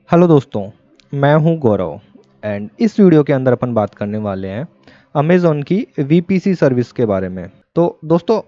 Hello दोस्तों, मैं हूं गौरव एंड इस वीडियो के अंदर अपन बात करने वाले हैं अमेज़ॉन की वीपीसी सर्विस के बारे में। तो दोस्तों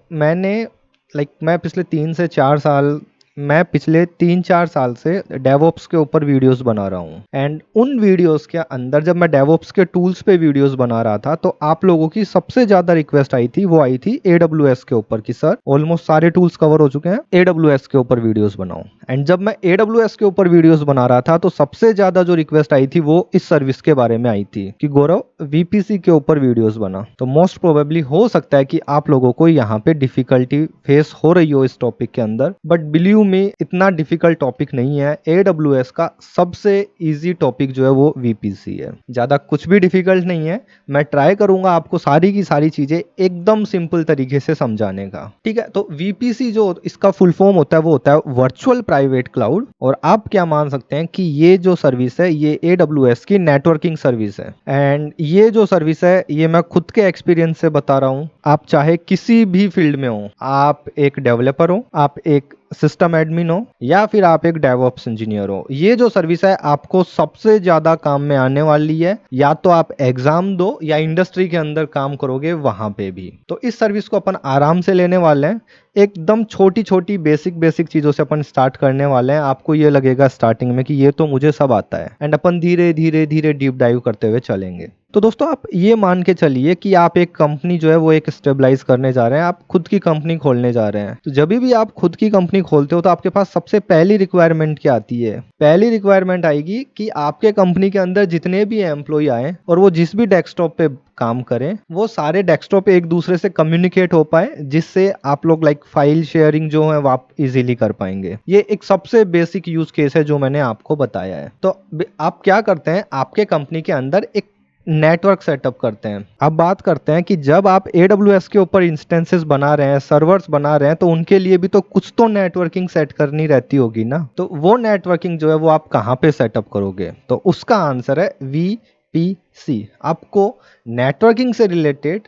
मैं पिछले 3-4 साल से डेवऑप्स के ऊपर वीडियोस बना रहा हूं एंड उन वीडियोस के अंदर जब मैं डेवऑप्स के टूल्स पे वीडियोस बना रहा था तो आप लोगों की सबसे ज़्यादा रिक्वेस्ट आई थी, वो आई थी AWS के ऊपर कि सर ऑलमोस्ट सारे टूल्स कवर हो चुके हैं, AWS के ऊपर वीडियोस बनाओ। एंड जब मैं AWS के ऊपर वीडियोस बना रहा था तो सबसे ज्यादा जो रिक्वेस्ट आई थी वो इस सर्विस के बारे में आई थी कि गौरव वीपीसी के ऊपर वीडियोस बना। तो मोस्ट प्रोबेबली हो सकता है कि आप लोगों को यहाँ पे डिफिकल्टी फेस हो रही हो इस टॉपिक के अंदर, बट बिलीव में इतना डिफिकल्ट टॉपिक नहीं है। AWS का सबसे इजी टॉपिक जो है वो वीपीसी है, ज्यादा कुछ भी डिफिकल्ट नहीं है। मैं ट्राई करूंगा आपको सारी की सारी चीजें एकदम सिंपल तरीके से समझाने का, ठीक है। तो वीपीसी जो इसका फुल फॉर्म होता है वो होता है वर्चुअल प्राइवेट क्लाउड। और आप क्या मान सकते हैं कि ये जो सर्विस है ये AWS की नेटवर्किंग सर्विस है। एंड ये जो सर्विस है ये मैं खुद के एक्सपीरियंस से बता रहा हूँ। आप चाहे किसी भी फील्ड में हो, आप एक डेवलपर हो, आप एक सिस्टम एडमिन हो, या फिर आप एक डेवऑप्स इंजीनियर हो, ये जो सर्विस है आपको सबसे ज्यादा काम में आने वाली है। या तो आप एग्जाम दो या इंडस्ट्री के अंदर काम करोगे वहां पे भी। तो इस सर्विस को अपन आराम से लेने वाले हैं, एकदम छोटी छोटी बेसिक चीजों से अपन स्टार्ट करने वाले हैं। आपको ये लगेगा स्टार्टिंग में कि ये तो मुझे सब आता है, एंड अपन धीरे धीरे धीरे डीप डाइव करते हुए चलेंगे। तो दोस्तों आप ये मान के चलिए कि आप एक कंपनी जो है वो एक स्टेबलाइज करने जा रहे हैं, आप खुद की कंपनी खोलने जा रहे हैं। तो जब भी आप खुद की कंपनी खोलते हो तो आपके पास सबसे पहली रिक्वायरमेंट क्या आती है? पहली रिक्वायरमेंट आएगी कि आपके कंपनी के अंदर जितने भी एम्प्लॉय आए और वो जिस भी डेस्कटॉप पे काम करें, वो सारे डेस्कटॉप एक दूसरे से कम्युनिकेट हो पाए, जिससे आप लोग फाइल शेयरिंग जो है वो आप इजीली कर पाएंगे। ये एक सबसे बेसिक यूज केस है जो मैंने आपको बताया है। तो आप क्या करते हैं, आपके कंपनी के अंदर एक नेटवर्क सेटअप करते हैं। अब बात करते हैं कि जब आप AWS के ऊपर इंस्टेंसेस बना रहे हैं, सर्वर्स बना रहे हैं, तो उनके लिए भी तो कुछ तो नेटवर्किंग सेट करनी रहती होगी ना। तो वो नेटवर्किंग जो है वो आप कहाँ पे सेटअप करोगे? तो उसका आंसर है VPC। आपको नेटवर्किंग से रिलेटेड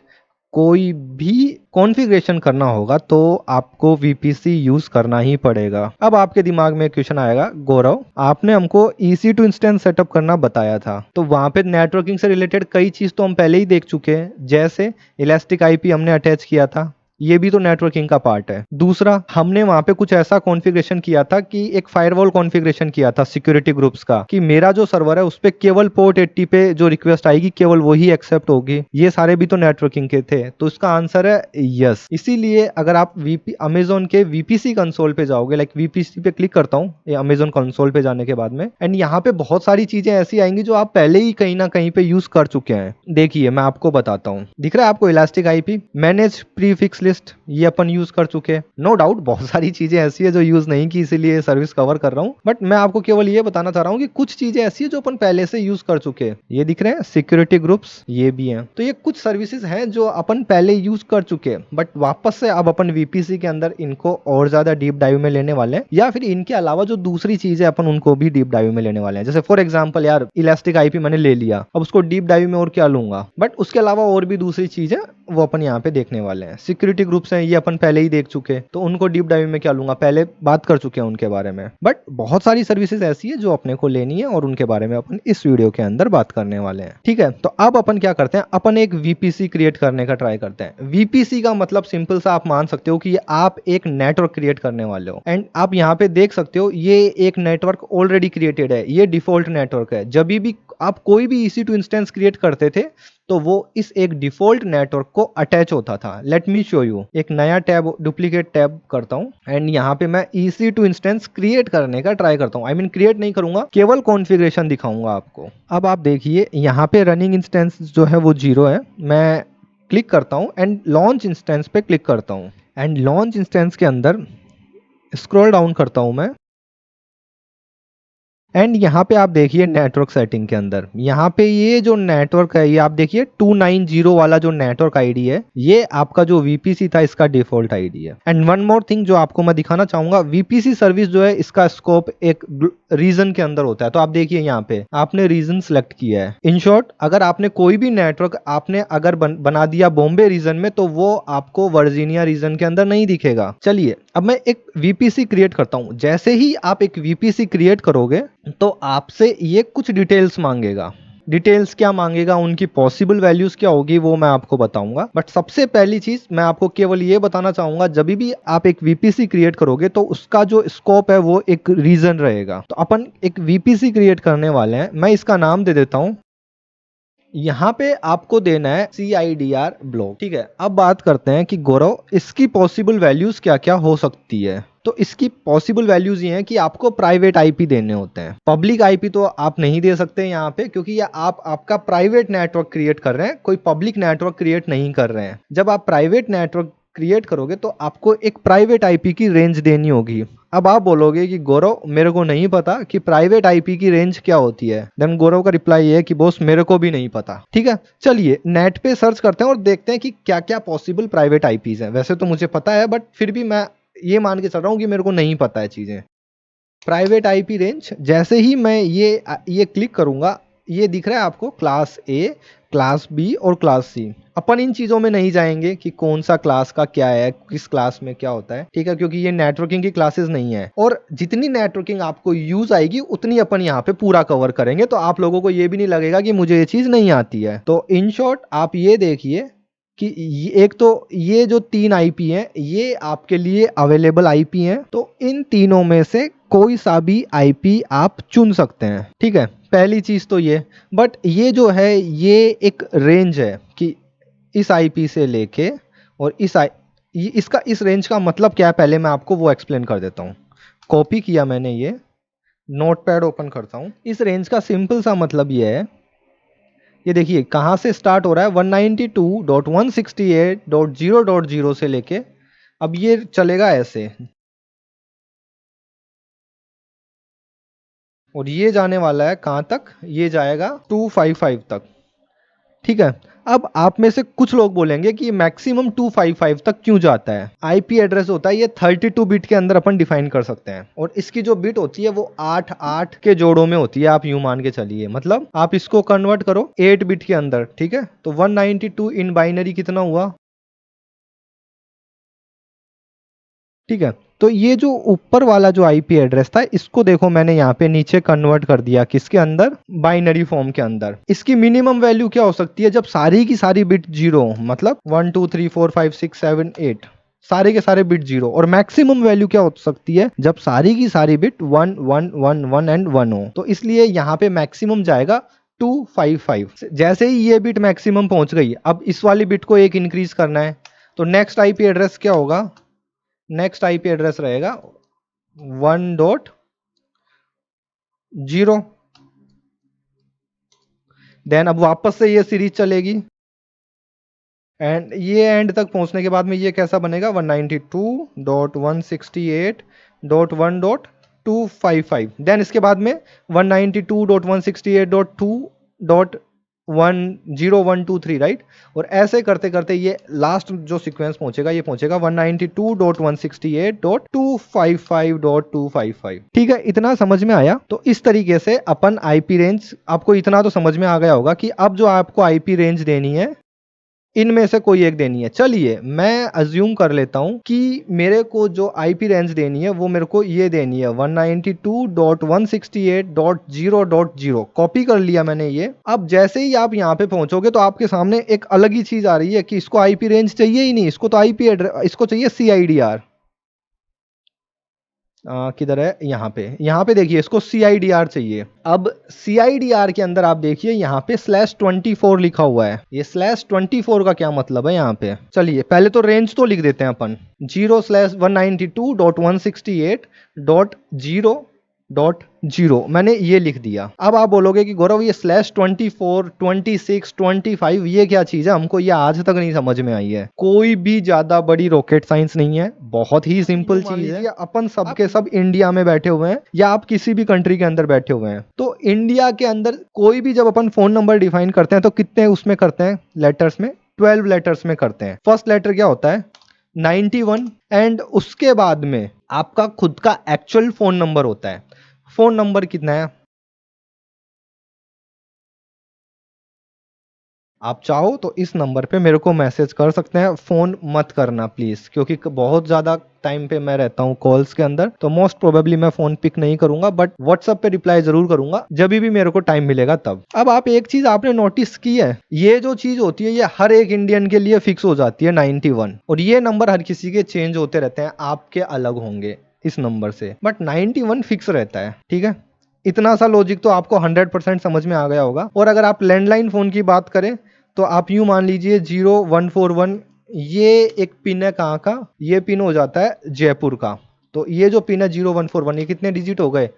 कोई भी कॉन्फ़िगरेशन करना होगा तो आपको VPC यूज करना ही पड़ेगा। अब आपके दिमाग में क्वेश्चन आएगा, गौरव आपने हमको EC2 इंस्टेंस सेटअप करना बताया था, तो वहां पे नेटवर्किंग से रिलेटेड कई चीज तो हम पहले ही देख चुके हैं, जैसे इलास्टिक IP हमने अटैच किया था, ये भी तो नेटवर्किंग का पार्ट है। दूसरा, हमने वहां पे कुछ ऐसा कॉन्फ़िगरेशन किया था कि एक फायरवॉल कॉन्फ़िगरेशन किया था सिक्योरिटी ग्रुप्स का, कि मेरा जो सर्वर है उस पे केवल पोर्ट 80 पे जो रिक्वेस्ट आएगी केवल वही एक्सेप्ट होगी। ये सारे भी तो नेटवर्किंग के थे। तो इसका आंसर है यस। इसीलिए अगर आप अमेजोन के VPC कंसोल पे जाओगे, लाइक VPC पे क्लिक करता हूँ ये अमेजोन कंसोल पे जाने के बाद में, एंड यहाँ पे बहुत सारी चीजें ऐसी आएंगी जो आप पहले ही कहीं ना कहीं पे यूज कर चुके हैं। देखिए मैं आपको बताता हूँ, दिख रहा है आपको elastic IP manage prefix list, ये अपन यूज कर चुके हैं। नो डाउट बहुत सारी चीजें ऐसी है जो यूज नहीं की, इसीलिए सर्विस कवर कर रहा हूँ, बट मैं आपको केवल ये बताना चाह रहा हूँ कि कुछ चीजें ऐसी है जो अपन पहले से यूज कर चुके हैं। ये दिख रहे हैं सिक्योरिटी ग्रुप्स, ये भी हैं। तो ये कुछ सर्विसेज हैं जो अपन पहले यूज कर चुके हैं, बट वापस से अब अपन VPC के अंदर इनको और ज्यादा डीप डाइव में लेने वाले हैं, या फिर इनके अलावा जो दूसरी चीजें अपन उनको भी डीप डाइव में लेने वाले हैं। जैसे फॉर एग्जाम्पल यार इलास्टिक IP मैंने ले लिया, अब उसको डीप डाइव में और क्या लूंगा, बट उसके अलावा और भी दूसरी चीजें वो अपन यहाँ पे देखने वाले हैं। सिक्योरिटी ग्रुप्स हैं, ये अपन पहले ही देख चुके, तो उनको डीप डाइव में क्या लूंगा, पहले बात कर चुके हैं उनके बारे में। बट बहुत सारी सर्विसेज ऐसी है जो अपने को लेनी है और उनके बारे में अपन इस वीडियो के अंदर बात करने वाले हैं, ठीक है। तो अब अपन क्या करते हैं, अपन एक VPC क्रिएट करने का ट्राई करते हैं। VPC का मतलब सिंपल सा आप मान सकते हो कि आप एक नेटवर्क क्रिएट करने वाले हो, एंड आप यहाँ पे देख सकते हो ये एक नेटवर्क ऑलरेडी क्रिएटेड है, ये डिफॉल्ट नेटवर्क है। जब भी आप कोई भी EC2 इंस्टेंस क्रिएट करते थे तो वो इस एक डिफॉल्ट नेटवर्क को अटैच होता था। लेट मी शो यू, एक नया टैब डुप्लीकेट टैब करता हूं, एंड यहाँ पे मैं EC2 इंस्टेंस क्रिएट करने का ट्राई करता हूं। आई मीन क्रिएट नहीं करूंगा, केवल कॉन्फ़िगरेशन दिखाऊंगा आपको। अब आप देखिए यहाँ पे रनिंग इंस्टेंस जो है वो 0 है। मैं क्लिक करता हूँ एंड लॉन्च इंस्टेंस पे क्लिक करता हूँ, एंड लॉन्च इंस्टेंस के अंदर स्क्रॉल डाउन करता हूँ मैं, एंड यहाँ पे आप देखिए नेटवर्क सेटिंग के अंदर यहाँ पे ये जो नेटवर्क है, ये आप देखिए 290 वाला जो नेटवर्क आईडी है, ये आपका जो VPC था इसका डिफॉल्ट आईडी है। एंड वन मोर थिंग जो आपको मैं दिखाना चाहूंगा, VPC सर्विस जो है इसका स्कोप एक रीजन के अंदर होता है। तो आप देखिए यहाँ पे आपने रीजन सेलेक्ट किया है। इन शॉर्ट अगर आपने कोई भी नेटवर्क आपने अगर बना दिया बॉम्बे रीजन में, तो वो आपको वर्जीनिया रीजन के अंदर नहीं दिखेगा। चलिए अब मैं एक वीपीसी क्रिएट करता हूं। जैसे ही आप एक वीपीसी क्रिएट करोगे तो आपसे ये कुछ डिटेल्स मांगेगा। डिटेल्स क्या मांगेगा, उनकी पॉसिबल वैल्यूज क्या होगी वो मैं आपको बताऊंगा। बट सबसे पहली चीज मैं आपको केवल ये बताना चाहूंगा, जब भी आप एक वीपीसी क्रिएट करोगे तो उसका जो स्कोप है वो एक रीजन रहेगा। तो अपन एक वीपीसी क्रिएट करने वाले हैं, मैं इसका नाम दे देता हूं। यहाँ पे आपको देना है CIDR ब्लॉक। ठीक है, अब बात करते हैं कि गौरव इसकी पॉसिबल वैल्यूज क्या क्या हो सकती है। तो इसकी पॉसिबल वैल्यूज ये हैं कि आपको प्राइवेट आईपी देने होते हैं। पब्लिक आईपी तो आप नहीं दे सकते यहाँ पे, क्योंकि ये आप आपका प्राइवेट नेटवर्क क्रिएट कर रहे हैं, कोई पब्लिक नेटवर्क क्रिएट नहीं कर रहे हैं। जब आप प्राइवेट नेटवर्क क्रिएट करोगे तो आपको एक प्राइवेट आईपी की रेंज देनी होगी। अब आप बोलोगे कि गौरव मेरे को नहीं पता कि प्राइवेट आईपी की रेंज क्या होती है। देन गौरव का रिप्लाई ये है कि बॉस मेरे को भी नहीं पता। ठीक है, चलिए नेट पे सर्च करते हैं और देखते हैं कि क्या क्या पॉसिबल प्राइवेट आईपीज हैं। वैसे तो मुझे पता है, बट फिर भी मैं ये मान के चल रहा हूँ कि मेरे को नहीं पता है चीजें। प्राइवेट आईपी रेंज, जैसे ही मैं ये क्लिक करूंगा, ये दिख रहा है आपको क्लास ए, क्लास बी और क्लास सी। अपन इन चीजों में नहीं जाएंगे कि कौन सा क्लास का क्या है, किस क्लास में क्या होता है। ठीक है, क्योंकि ये नेटवर्किंग की क्लासेस नहीं है, और जितनी नेटवर्किंग आपको यूज आएगी उतनी अपन यहाँ पे पूरा कवर करेंगे। तो आप लोगों को ये भी नहीं लगेगा कि मुझे ये चीज नहीं आती है। तो इन शॉर्ट आप ये देखिए कि एक तो ये जो 3 आईपी हैं ये आपके लिए अवेलेबल आईपी हैं। तो इन तीनों में से कोई सा भी आईपी आप चुन सकते हैं। ठीक है, पहली चीज तो ये। बट ये जो है ये एक रेंज है कि इस आईपी से लेके और इसका इस रेंज का मतलब क्या है, पहले मैं आपको वो एक्सप्लेन कर देता हूँ। कॉपी किया मैंने, ये नोटपैड ओपन करता हूँ। इस रेंज का सिंपल सा मतलब ये है, ये देखिए कहाँ से स्टार्ट हो रहा है, 192.168.0.0 से लेके अब ये चलेगा ऐसे, और ये जाने वाला है कहाँ तक, ये जाएगा 255 तक। ठीक है, अब आप में से कुछ लोग बोलेंगे कि मैक्सिमम 255 तक क्यों जाता है। आईपी एड्रेस होता है ये 32 बिट के अंदर अपन डिफाइन कर सकते हैं, और इसकी जो बिट होती है वो 8 8 के जोड़ों में होती है। आप यूं मान के चलिए, मतलब आप इसको कन्वर्ट करो 8 बिट के अंदर। ठीक है, तो 192 इन बाइनरी कितना हुआ। ठीक है, तो ये जो ऊपर वाला जो आईपी एड्रेस था, इसको देखो मैंने यहाँ पे नीचे कन्वर्ट कर दिया किसके अंदर, बाइनरी फॉर्म के अंदर। इसकी मिनिमम वैल्यू क्या हो सकती है, जब सारी की सारी बिट जीरो हो, मतलब 1 2 3 4 5 6 7 8 सारे के सारे बिट जीरो, और मैक्सिमम वैल्यू क्या हो सकती है, जब सारी की सारी बिट 1 1 1 1 एंड 1 हो। तो इसलिए यहाँ पे मैक्सिमम जाएगा 255। जैसे ही ये बिट मैक्सिमम पहुंच गई, अब इस वाली बिट को एक इंक्रीज करना है, तो नेक्स्ट आईपी एड्रेस क्या होगा, नेक्स्ट आईपी एड्रेस रहेगा 1.0। देन अब वापस से ये सीरीज चलेगी, एंड ये एंड तक पहुंचने के बाद में ये कैसा बनेगा, 192.168.1.255। देन इसके बाद में 192.168.2.10.123, राइट। और ऐसे करते करते ये लास्ट जो सीक्वेंस पहुंचेगा, ये पहुंचेगा 192.168.255.255। ठीक है, इतना समझ में आया। तो इस तरीके से अपन आईपी रेंज, आपको इतना तो समझ में आ गया होगा कि अब जो आपको आईपी रेंज देनी है इनमें से कोई एक देनी है। चलिए मैं अज्यूम कर लेता हूं कि मेरे को जो आईपी रेंज देनी है वो मेरे को ये देनी है 192.168.0.0। कॉपी कर लिया मैंने ये। अब जैसे ही आप यहाँ पे पहुंचोगे तो आपके सामने एक अलग ही चीज आ रही है कि इसको आईपी रेंज चाहिए ही नहीं, इसको तो आईपी एड्रेस, इसको चाहिए CIDR। किधर है, यहाँ पे देखिए इसको CIDR चाहिए। अब CIDR के अंदर आप देखिए यहाँ पे /24 लिखा हुआ है। ये /24 का क्या मतलब है यहाँ पे, चलिए पहले तो रेंज तो लिख देते हैं अपन, 0/192.168.0.0 मैंने ये लिख दिया। अब आप बोलोगे कि गौरव ये /24 26 25 ये क्या चीज है, हमको ये आज तक नहीं समझ में आई है। कोई भी ज्यादा बड़ी रॉकेट साइंस नहीं है, बहुत ही सिंपल चीज है। अपन सब के सब इंडिया में बैठे हुए हैं या आप किसी भी कंट्री के अंदर बैठे हुए हैं, तो इंडिया के अंदर कोई भी जब अपन फोन नंबर डिफाइन करते हैं तो कितने उसमें करते हैं, लेटर्स में 12 लेटर्स में करते हैं। फर्स्ट लेटर क्या होता है, 91, एंड उसके बाद में आपका खुद का एक्चुअल फोन नंबर होता है। फोन नंबर कितना है, आप चाहो तो इस नंबर पे मेरे को मैसेज कर सकते हैं, फ़ोन मत करना प्लीज़, क्योंकि बहुत ज़्यादा टाइम पे मैं रहता हूँ कॉल्स के अंदर, तो मोस्ट प्रोबेबली मैं फ़ोन पिक नहीं करूंगा, बट व्हाट्सएप पे रिप्लाई ज़रूर करूंगा जब भी मेरे को टाइम मिलेगा तब। अब आप एक चीज़ आपने नोटिस की है, ये जो चीज़ होती है ये हर एक इंडियन के लिए फिक्स हो जाती है 91, और ये नंबर हर किसी के चेंज होते रहते हैं, आपके अलग होंगे इस नंबर से, बट 91 फिक्स रहता है, ठीक है। इतना सा लॉजिक तो आपको 100% समझ में आ गया होगा। और अगर आप लैंडलाइन फ़ोन की बात करें तो आप यूँ मान लीजिए 0141, ये एक पिन है कहाँ का, ये पिन हो जाता है जयपुर का। तो ये जो पिन है 0141, ये कितने डिजिट हो गए,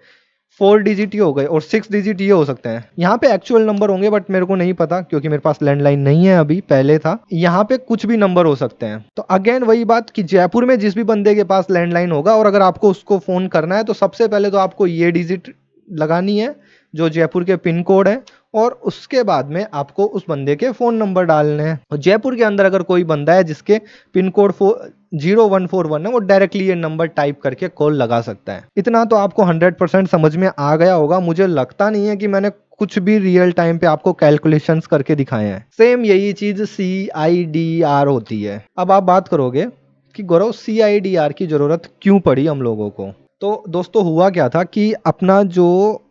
4 डिजिट ही हो गए, और 6 डिजिट ये हो सकते हैं। यहाँ पे एक्चुअल नंबर होंगे बट मेरे को नहीं पता, क्योंकि मेरे पास लैंडलाइन नहीं है अभी, पहले था। यहाँ पे कुछ भी नंबर हो सकते हैं। तो अगेन वही बात कि जयपुर में जिस भी बंदे के पास लैंडलाइन होगा और अगर आपको उसको फ़ोन करना है तो सबसे पहले तो आपको ये डिजिट लगानी है जो जयपुर के पिन कोड है, और उसके बाद में आपको उस बंदे के फ़ोन नंबर डालने हैं। और जयपुर के अंदर अगर कोई बंदा है जिसके पिन कोड 0141 है, वो डायरेक्टली ये नंबर टाइप करके कॉल लगा सकता है। इतना तो आपको 100% समझ में आ गया होगा। मुझे लगता नहीं है कि मैंने कुछ भी रियल टाइम पे आपको कैलकुलेशंस करके दिखाए हैं। सेम यही चीज़ CIDR होती है। अब आप बात करोगे कि गौरव CIDR की ज़रूरत क्यों पड़ी हम लोगों को। तो दोस्तों हुआ क्या था कि अपना जो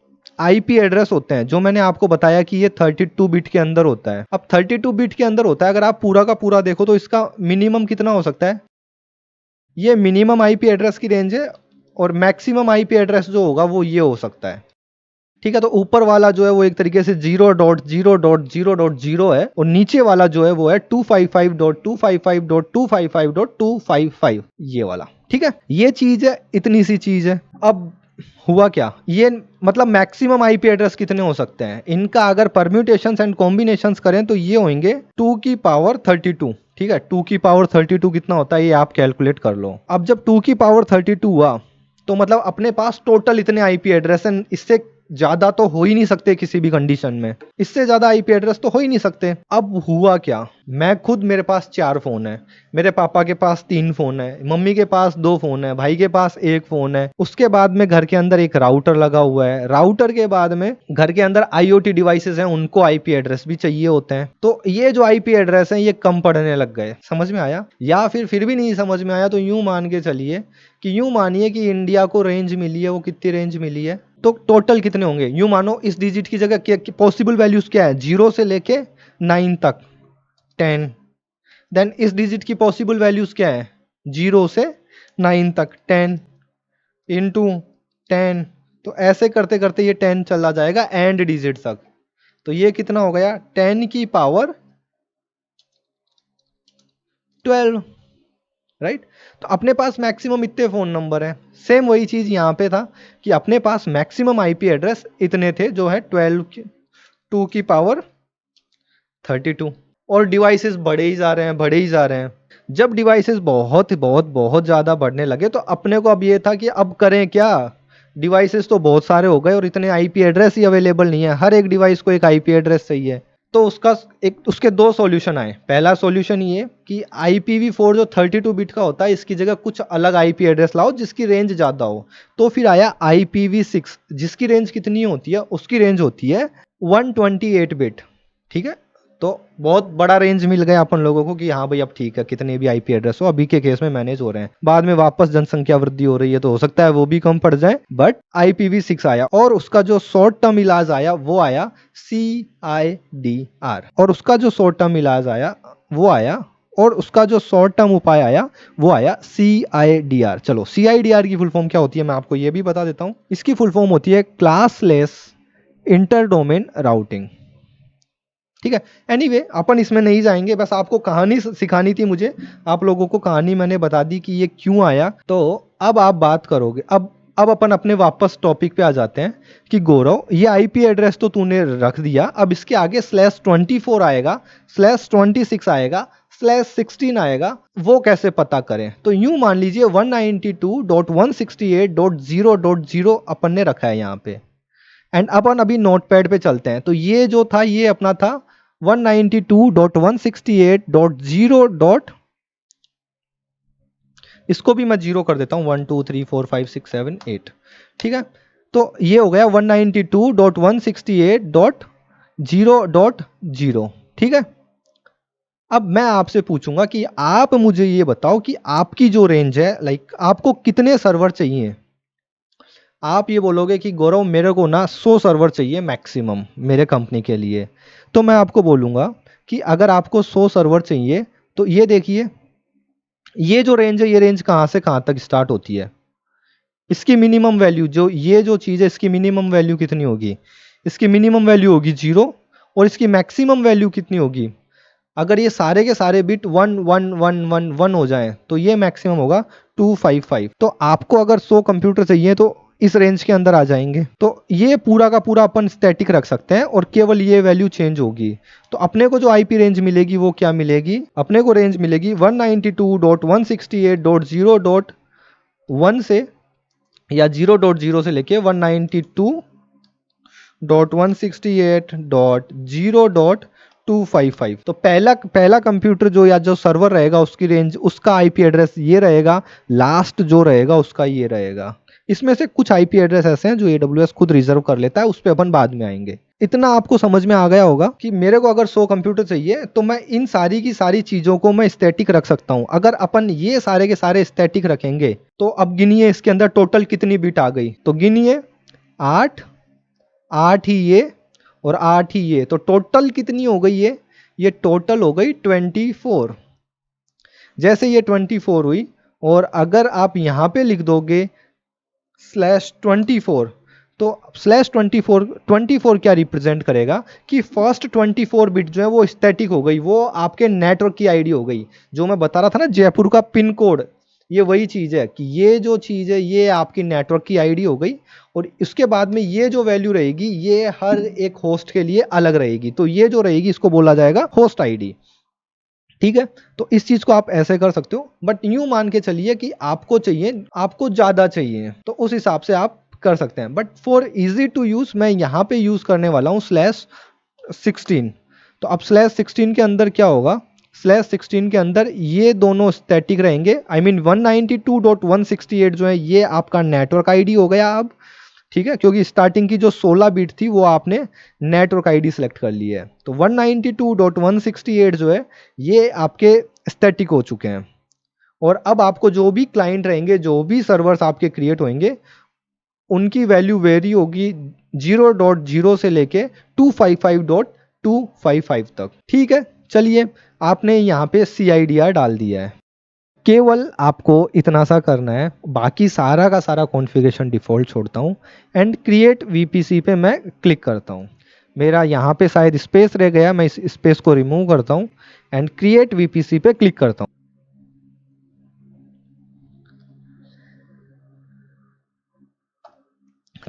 IP एड्रेस होते हैं, जो मैंने आपको बताया कि ये 32 बिट के अंदर होता है। अब 32 बिट के अंदर होता है, अगर आप पूरा का पूरा देखो तो इसका मिनिमम कितना हो सकता है, ये मिनिमम IP एड्रेस की रेंज है, और मैक्सिमम IP एड्रेस जो होगा वो ये हो सकता है, ठीक है। तो ऊपर वाला जो है वो एक तरीके से 0.0.0.0 है, और नीचे वाला जो है वो है 255.255.255.255, ये वाला, ठीक है। ये चीज है, इतनी सी चीज है। अब हुआ क्या, ये मतलब मैक्सिमम IP एड्रेस कितने हो सकते हैं, इनका अगर परम्यूटेशंस एंड कॉम्बिनेशंस करें तो ये होंगे 2 की पावर 32, ठीक है। 2 की पावर 32 कितना होता है ये आप कैलकुलेट कर लो। अब जब 2 की पावर 32 हुआ तो मतलब अपने पास टोटल इतने IP एड्रेस हैं, इससे ज्यादा तो हो ही नहीं सकते किसी भी कंडीशन में, इससे ज्यादा IP एड्रेस तो हो ही नहीं सकते। अब हुआ क्या, मैं खुद, मेरे पास 4 फोन है, मेरे पापा के पास 3 फोन है, मम्मी के पास 2 फोन है, भाई के पास 1 फोन है, उसके बाद में घर के अंदर एक राउटर लगा हुआ है, राउटर के बाद में घर के अंदर IoT डिवाइसेस हैं, उनको IP एड्रेस भी चाहिए होते हैं। तो ये जो IP एड्रेस हैं ये कम पड़ने लग गए। समझ में आया, या फिर भी नहीं समझ में आया तो यूं मान के चलिए कि यूं मानिए कि इंडिया को रेंज मिली है, वो कितनी रेंज मिली है, तो टोटल कितने होंगे, यूं मानो इस डिजिट की जगह क्या पॉसिबल वैल्यूज क्या है, 0 से लेके 9 तक 10, देन इस डिजिट की पॉसिबल वैल्यूज क्या है, 0 से 9 तक 10 इंटू 10, तो ऐसे करते करते ये 10 चला जाएगा एंड डिजिट तक। तो ये कितना हो गया, 10 की पावर 12, राइट। तो अपने पास मैक्सिमम इतने फोन नंबर हैं। सेम वही चीज यहाँ पे था कि अपने पास मैक्सिमम IP एड्रेस इतने थे, जो है 2 की पावर 32, और डिवाइसेस बढ़े ही जा रहे हैं, बढ़े ही जा रहे हैं। जब डिवाइसेस बहुत बहुत बहुत ज़्यादा बढ़ने लगे तो अपने को अब ये था कि अब करें क्या, डिवाइसेस तो बहुत सारे हो गए और इतने IP एड्रेस ही अवेलेबल नहीं है, हर एक डिवाइस को एक IP एड्रेस चाहिए। तो उसके 2 सॉल्यूशन आए। पहला सॉल्यूशन ये कि IPv4 जो 32 बिट का होता है, इसकी जगह कुछ अलग IP एड्रेस लाओ जिसकी रेंज ज़्यादा हो। तो फिर आया IPv6, जिसकी रेंज कितनी होती है, उसकी रेंज होती है 128 बिट, ठीक है। तो बहुत बड़ा रेंज मिल गया अपन लोगों को कि हाँ भाई अब ठीक है, कितने भी IP एड्रेस हो अभी के केस में मैनेज हो रहे हैं। बाद में वापस जनसंख्या वृद्धि हो रही है तो हो सकता है वो भी कम पड़ जाए, बट IPv6 आया, और उसका जो शॉर्ट टर्म इलाज आया वो आया CIDR, और उसका जो शॉर्ट टर्म इलाज आया वो आया, और उसका जो शॉर्ट टर्म उपाय आया वो आया CIDR। चलो CIDR की फुल फॉर्म क्या होती है मैं आपको ये भी बता देता हूँ। इसकी फुल फॉर्म होती है क्लासलेस इंटर डोमेन राउटिंग, ठीक है। एनीवे अपन इसमें नहीं जाएंगे, बस आपको कहानी सिखानी थी मुझे, आप लोगों को कहानी मैंने बता दी कि ये क्यों आया। तो अब आप बात करोगे, अब अपन अपने वापस टॉपिक पे आ जाते हैं कि गौरव ये IP एड्रेस तो तूने रख दिया, अब इसके आगे /24 आएगा, /26 आएगा, /16 आएगा, वो कैसे पता करें। तो यूं मान लीजिए 192.168.0.0 अपन ने रखा है यहाँ पे, एंड अपन अभी नोटपैड पे चलते हैं। तो ये जो था ये अपना था 192.168.0. इसको भी मैं 0 कर देता हूँ, 1 2 3 4 5 6 7 8, ठीक है। तो ये हो गया 192.168.0.0, ठीक है। अब मैं आपसे पूछूंगा कि आप मुझे ये बताओ कि आपकी जो रेंज है, लाइक आपको कितने सर्वर चाहिए। आप ये बोलोगे कि गौरव मेरे को ना 100 सर्वर चाहिए मैक्सिमम मेरे कंपनी के लिए, तो मैं आपको बोलूंगा कि अगर आपको 100 सर्वर चाहिए तो ये देखिए, ये जो रेंज है, ये रेंज कहाँ से कहाँ तक स्टार्ट होती है। इसकी मिनिमम वैल्यू, जो ये जो चीज़ है, इसकी मिनिमम वैल्यू कितनी होगी। इसकी मिनिमम वैल्यू होगी 0, और इसकी मैक्सिमम वैल्यू कितनी होगी। अगर ये सारे के सारे बिट 1 1 1 1 1 हो जाएं तो ये मैक्सिमम होगा 255। तो आपको अगर 100 कंप्यूटर चाहिए तो इस रेंज के अंदर आ जाएंगे। तो ये पूरा का पूरा अपन स्टैटिक रख सकते हैं और केवल ये वैल्यू चेंज होगी। तो अपने को जो आईपी रेंज मिलेगी वो क्या मिलेगी, अपने को रेंज मिलेगी 192.168.0.1 से, या 0.0 से लेके 192.168.0.255। तो पहला पहला कंप्यूटर जो या जो सर्वर रहेगा उसकी रेंज, उसका आईपी एड्रेस ये रहेगा, लास्ट जो रहेगा उसका ये रहेगा। इसमें से कुछ आईपी एड्रेस ऐसे हैं जो AWS खुद रिजर्व कर लेता है, उस पर अपन बाद में आएंगे। इतना आपको समझ में आ गया होगा कि मेरे को अगर 100 कंप्यूटर चाहिए तो मैं इन सारी की सारी चीजों को मैं स्टैटिक रख सकता हूं। अगर अपन ये सारे के सारे स्टैटिक रखेंगे तो अब गिनिए इसके अंदर टोटल कितनी बिट आ गई। तो गिनिए, 8, 8 ही ये और 8 ही ये, तो टोटल कितनी हो गई ये टोटल हो गई 24। जैसे ये 24 हुई, और अगर आप यहां पे लिख दोगे /24, तो /24 क्या रिप्रेजेंट करेगा कि फर्स्ट 24 बिट जो है वो स्टैटिक हो गई, वो आपके नेटवर्क की आईडी हो गई। जो मैं बता रहा था ना जयपुर का पिन कोड, ये वही चीज़ है कि ये जो चीज़ है ये आपकी नेटवर्क की आईडी हो गई। और इसके बाद में ये जो वैल्यू रहेगी ये हर एक होस्ट के लिए अलग रहेगी, तो ये जो रहेगी इसको बोला जाएगा होस्ट आईडी। ठीक है, तो इस चीज को आप ऐसे कर सकते हो, बट यूं मान के चलिए कि आपको चाहिए, आपको ज्यादा चाहिए, तो उस हिसाब से आप कर सकते हैं। But for easy to use मैं यहां पे यूज करने वाला हूं /16। तो अब /16 के अंदर क्या होगा, /16 के अंदर ये दोनों स्टैटिक रहेंगे। आई मीन 192.168 जो है ये आपका नेटवर्क आईडी हो गया अब। ठीक है, क्योंकि स्टार्टिंग की जो 16 बिट थी वो आपने नेटवर्क आईडी सेलेक्ट कर ली है। तो 192.168 जो है ये आपके स्टैटिक हो चुके हैं। और अब आपको जो भी क्लाइंट रहेंगे, जो भी सर्वर्स आपके क्रिएट होंगे, उनकी वैल्यू वेरी होगी 0.0 से लेके 255.255 तक। ठीक है, चलिए आपने यहाँ पे CIDR डाल दिया है। केवल आपको इतना सा करना है, बाकी सारा का सारा कॉन्फ़िगरेशन डिफ़ॉल्ट छोड़ता हूँ एंड क्रिएट VPC पे मैं क्लिक करता हूँ। मेरा यहाँ पे शायद स्पेस रह गया, मैं इस स्पेस को रिमूव करता हूँ एंड क्रिएट VPC पे क्लिक करता हूँ।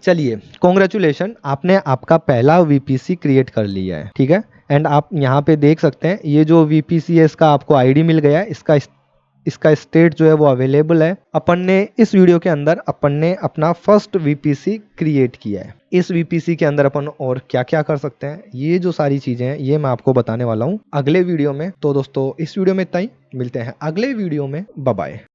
चलिए, कॉन्ग्रेचुलेशन, आपने आपका पहला VPC क्रिएट कर लिया है। ठीक है, एंड आप यहाँ पे देख सकते हैं ये जो VPC है इसका आपको आईडी मिल गया है, इसका स्टेट जो है वो अवेलेबल है। अपन ने इस वीडियो के अंदर अपन ने अपना फर्स्ट VPC क्रिएट किया है। इस VPC के अंदर अपन और क्या क्या कर सकते हैं, ये जो सारी चीजें हैं ये मैं आपको बताने वाला हूँ अगले वीडियो में। तो दोस्तों इस वीडियो में इतना ही, मिलते हैं अगले वीडियो में, बाय बाय।